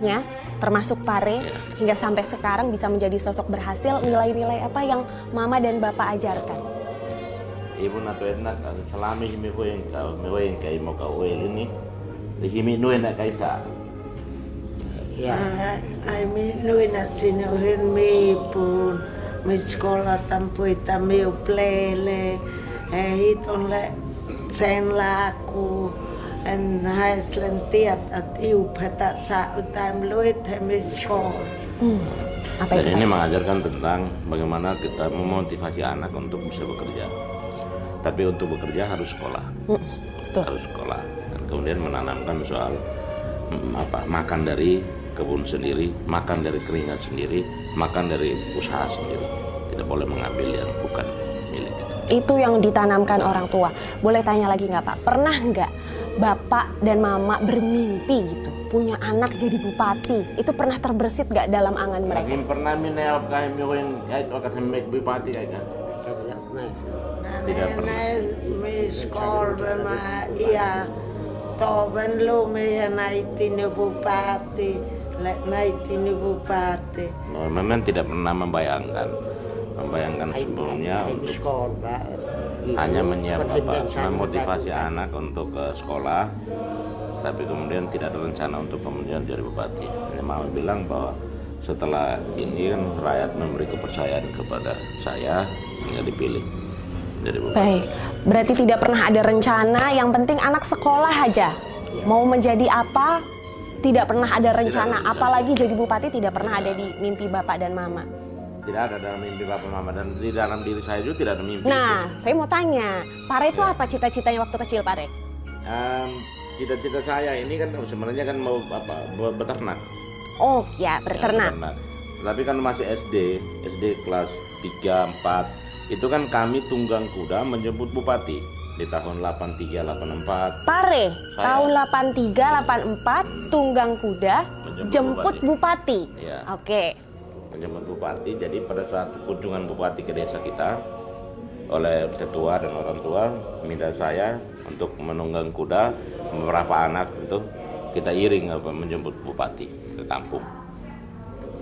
anaknya, termasuk Pare, hingga sampai sekarang bisa menjadi sosok berhasil. Nilai-nilai apa yang Mama dan Bapak ajarkan? Ibu na to enak selama himi ko yang kay mo ka ini himi no enak kaisa. Ya, ai nuôi na sinuhin mi pun mi sekolah tampui tamiu plele, hiton le sen laku, en haislen tiat at iu peta sa utam luit mi sekolah. Apa Dan itu? ini mengajarkan tentang bagaimana kita memotivasi anak untuk bisa bekerja. Tapi untuk bekerja harus sekolah, harus sekolah. Dan kemudian menanamkan soal makan dari kebun sendiri, makan dari keringat sendiri, makan dari usaha sendiri. Tidak boleh mengambil yang bukan milik kita. Itu yang ditanamkan orang tua. Boleh tanya lagi nggak Pak? Pernah nggak Bapak dan Mama bermimpi gitu, punya anak jadi bupati? Itu pernah terbersit nggak dalam angan mereka? Lagi pernah minyak kami yang kait wakat hembek bupati kayaknya. Tidak pernah. Mi sekolah ma iya, toben lu mi naitini bupati. Naitini bupati. Memang tidak pernah membayangkan sebelumnya untuk hanya memotivasi anak untuk ke sekolah, tapi kemudian tidak ada rencana untuk kemudian jadi bupati. Mama bilang bahwa setelah ini kan rakyat memberi kepercayaan kepada saya hingga dipilih jadi bupati. Baik, berarti tidak pernah ada rencana, yang penting anak sekolah aja. Mau menjadi apa? Tidak pernah ada rencana, apalagi jadi bupati tidak pernah ada di mimpi Bapak dan Mama. Tidak ada dalam mimpi Bapak Mama, dan di dalam diri saya juga tidak ada mimpi. Nah, saya mau tanya, Pare itu apa cita-citanya waktu kecil, Pare? Cita-cita saya ini kan sebenarnya kan mau beternak. Oh ya, berternak. Tapi kan masih SD kelas 3, 4. Itu kan kami tunggang kuda menjemput bupati di tahun 83, 84. Pare, Saya. tahun 83, 84, tunggang kuda, jemput bupati. Ya. Oke. Menjemput bupati, jadi pada saat kunjungan bupati ke desa kita oleh ketua dan orang tua minta saya untuk menunggang kuda, beberapa anak itu kita iring menjemput bupati ke kampung.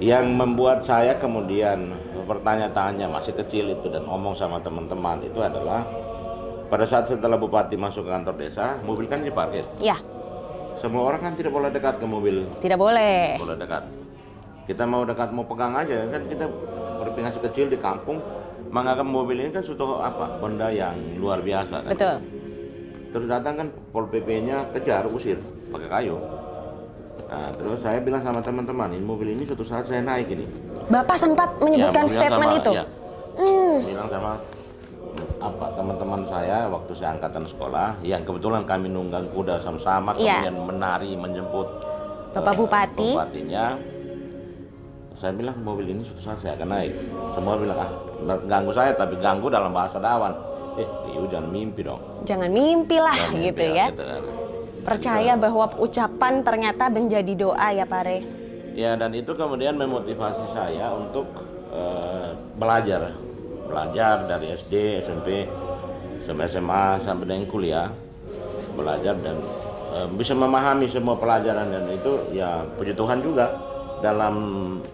Yang membuat saya kemudian bertanya-tanya, masih kecil itu, dan ngomong sama teman-teman itu adalah pada saat setelah bupati masuk ke kantor desa, mobil kan diparkir. Ya. Semua orang kan tidak boleh dekat ke mobil. Tidak boleh. Boleh dekat. Kita mau dekat, mau pegang aja kan, kita masih kecil di kampung, menganggap mobil ini kan suatu benda yang luar biasa kan. Betul. Terus datang kan Pol PP-nya kejar, usir pakai kayu. Nah, terus saya bilang sama teman-teman, ini mobil ini suatu saat saya naik ini. Bapak sempat menyebutkan statement itu. Ya, bilang sama teman-teman saya waktu saya angkatan sekolah, yang kebetulan kami nunggang kuda sama-sama, kemudian menari menjemput Bapak Bupati. Bupatinya. Saya bilang mobil ini suatu saat saya akan naik. Semua bilang ganggu saya, tapi ganggu dalam bahasa dawan. Jangan mimpi dong. Jangan mimpi lah, Jangan mimpi gitu lah, ya. gitu kan. Percaya bahwa ucapan ternyata menjadi doa ya Pare. Ya, dan itu kemudian memotivasi saya untuk belajar dari SD, SMP, SMA sampai dengan kuliah, belajar dan bisa memahami semua pelajaran, dan itu ya puji Tuhan juga. Dalam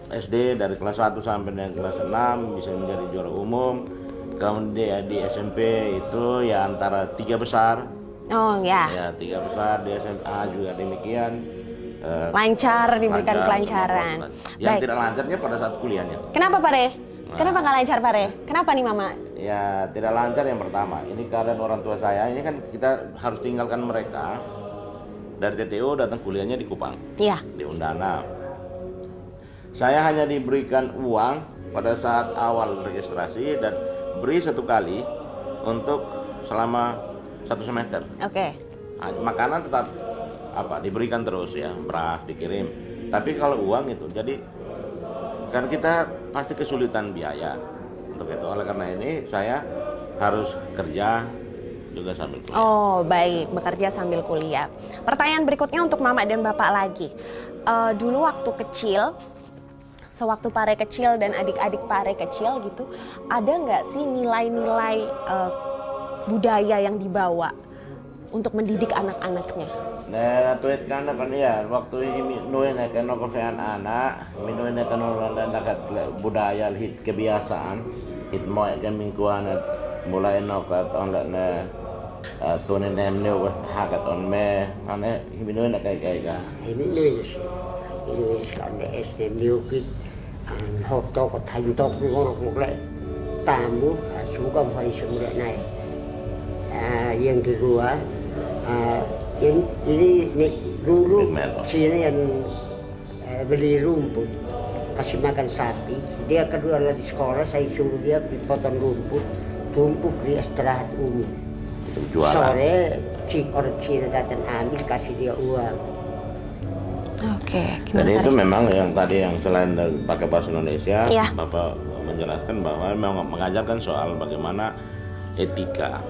SD dari kelas 1 sampai dengan kelas 6 bisa menjadi juara umum. Kemudian di SMP itu ya antara 3 besar. Oh ya. Ya 3 besar, di SMA juga demikian. Lancar, diberikan kelancaran. Yang tidak lancarnya pada saat kuliahnya. Kenapa Pare? Kenapa nggak lancar Pare? Kenapa nih Mama? Ya tidak lancar yang pertama. Ini keadaan orang tua saya. Ini kan kita harus tinggalkan mereka dari TTO datang kuliahnya di Kupang. Iya. Di Undana. Saya hanya diberikan uang pada saat awal registrasi dan beri 1 kali untuk selama 1 semester. Oke. Makanan tetap diberikan terus ya, beras dikirim. Tapi kalau uang itu, jadi kan kita pasti kesulitan biaya untuk itu. Oleh karena ini saya harus kerja juga sambil kuliah. Oh baik, bekerja sambil kuliah. Pertanyaan berikutnya untuk Mama dan Bapak lagi. Dulu waktu kecil, sewaktu Pare kecil dan adik-adik Pare kecil gitu, ada nggak sih nilai-nilai budaya yang dibawa untuk mendidik anak-anaknya? Nah, tuit kan ya waktu ini nuin kan kefean anak, minuin kan dekat budaya hit kebiasaan, hit mau kan mingguan mulai nokat online tunen emne hakat on me, ane minuin kayak Indonesia kan SD Milkit học to có thành tộc ngon một lại tamu xuống công phải xuống lại này yang kedua ini dulu sini yang beli rumput kasih makan sapi dia kedua di sekolah saya suruh dia potong rumput tumpuk di istirahat umum sore orang Cina datang ambil kasih dia uang. Oke, Jadi gimana itu Pak? memang yang tadi yang selain pakai bahasa Indonesia, Iya. Bapak menjelaskan bahwa memang mengajarkan soal bagaimana etika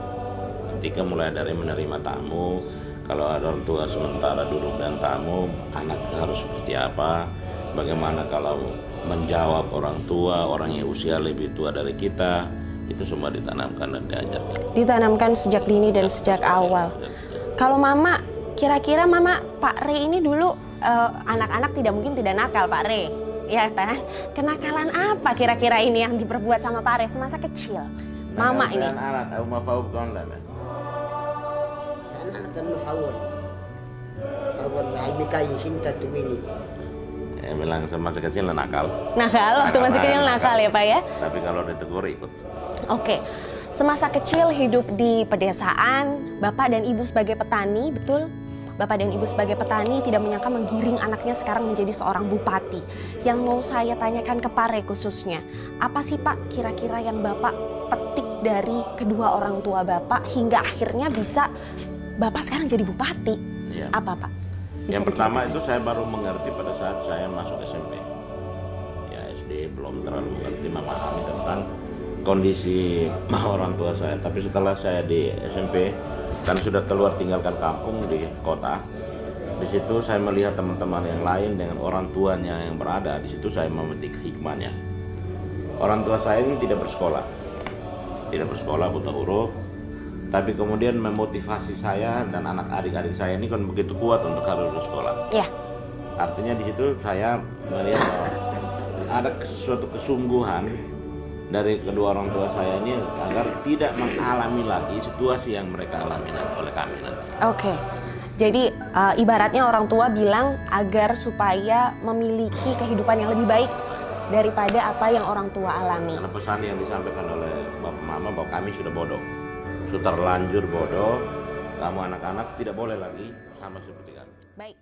mulai dari menerima tamu, kalau ada orang tua sementara duduk dan tamu, anak harus seperti apa, bagaimana kalau menjawab orang tua, orang yang usia lebih tua dari kita, itu semua ditanamkan dan diajarkan. Ditanamkan sejak dini dan sejak awal. Kalau Mama, kira-kira Mama Pak Rey ini dulu anak-anak mungkin tidak nakal Pak Rey, ya kan? Kenakalan apa kira-kira ini yang diperbuat sama Pak Rey semasa kecil? Mama ini. Anak, aku mau tahu bukan lah. Anak kan mafawon. Fawon ay mikain sinta tu ini. Bilang semasa kecil nakal. Nakal, waktu masih kecil nakal ya Pak ya? Tapi kalau ditegur ikut. Oke, semasa kecil hidup di pedesaan, Bapak dan Ibu sebagai petani, betul? Bapak dan Ibu sebagai petani tidak menyangka menggiring anaknya sekarang menjadi seorang bupati. Yang mau saya tanyakan ke Pak Rey khususnya, apa sih Pak kira-kira yang Bapak petik dari kedua orang tua Bapak hingga akhirnya bisa Bapak sekarang jadi bupati? Iya. Apa Pak? Bisa Yang pertama diceritakan? itu saya baru mengerti pada saat saya masuk SMP. Ya SD belum terlalu mengerti memahami tentang kondisi orang tua saya. Tapi setelah saya di SMP dan sudah keluar tinggalkan kampung di kota, di situ saya melihat teman-teman yang lain dengan orang tuanya yang berada. Di situ saya memetik hikmahnya. Orang tua saya ini tidak bersekolah buta huruf, tapi kemudian memotivasi saya dan anak adik-adik saya ini kan begitu kuat untuk harus bersekolah. Ya, Artinya di situ saya melihat bahwa ada suatu kesungguhan dari kedua orang tua saya ini agar tidak mengalami lagi situasi yang mereka alami oleh kami nanti. oke. Jadi ibaratnya orang tua bilang agar supaya memiliki kehidupan yang lebih baik daripada apa yang orang tua alami. Karena pesan yang disampaikan oleh Bapak Mama bahwa kami sudah bodoh, sudah terlanjur bodoh, kamu anak-anak tidak boleh lagi sama seperti kami. Baik.